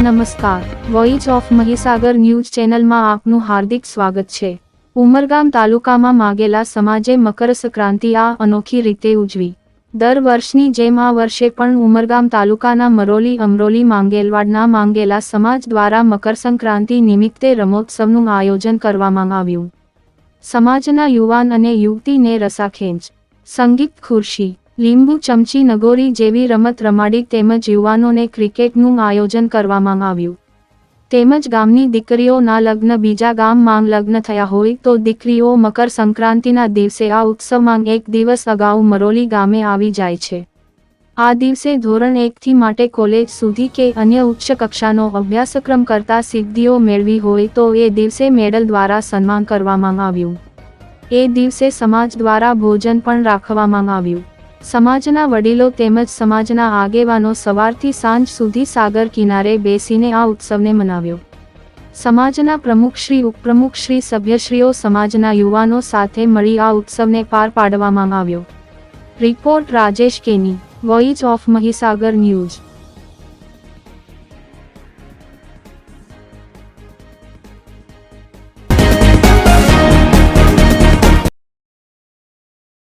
નમસ્કાર, voice of Mahisagar news ચેનલમાં આપનું હાર્દિક સ્વાગત છે। ઉમરગામ તાલુકામાં માગેલા સમાજે મકર સંક્રાંતિ આ અનોખી રીતે ઉજવી। દર વર્ષની જેમ આ વર્ષે પણ ઉમરગામ તાલુકાના મરોલી અમરોલી માંગેલવાડના માંગેલા સમાજ દ્વારા મકર સંક્રાંતિ નિમિત્તે રમોત્સવનું આયોજન કરવામાં આવ્યું। સમાજના યુવાન અને યુવતીને રસાખેંચ, સંગીત ખુરશી, લીંબુ ચમચી નગોરી જેવી રમત રમાડી તેમજ યુવાનોને ક્રિકેટનું આયોજન કરવામાં આવ્યું। તેમજ ગામની દીકરીઓના લગ્ન બીજા ગામમાં લગ્ન થયા હોય તો દીકરીઓ મકર સંક્રાંતિના દિવસે આ ઉત્સવમાં એક દિવસ અગાઉ મરોલી ગામે આવી જાય છે। આ દિવસે ધોરણ 1થી માટે કોલેજ સુધી કે અન્ય ઉચ્ચ કક્ષાનો અભ્યાસક્રમ કરતા સિદ્ધિઓ મેળવી હોય તો એ દિવસે મેડલ દ્વારા સન્માન કરવામાં આવ્યું। એ દિવસે સમાજ દ્વારા ભોજન પણ રાખવામાં આવ્યું। સમાજના વડીલો તેમજ સમાજના આગેવાનો સવારથી સાંજ સુધી સાગર કિનારે બેસીને આ ઉત્સવને મનાવ્યો। સમાજના પ્રમુખશ્રી ઉપપ્રમુખશ્રી સભ્યશ્રીઓ સમાજના યુવાનો સાથે મળી આ ઉત્સવને પાર પાડવામાં આવ્યો। રિપોર્ટ રાજેશ કેની, વોઇસ ઓફ મહીસાગર ન્યૂઝ।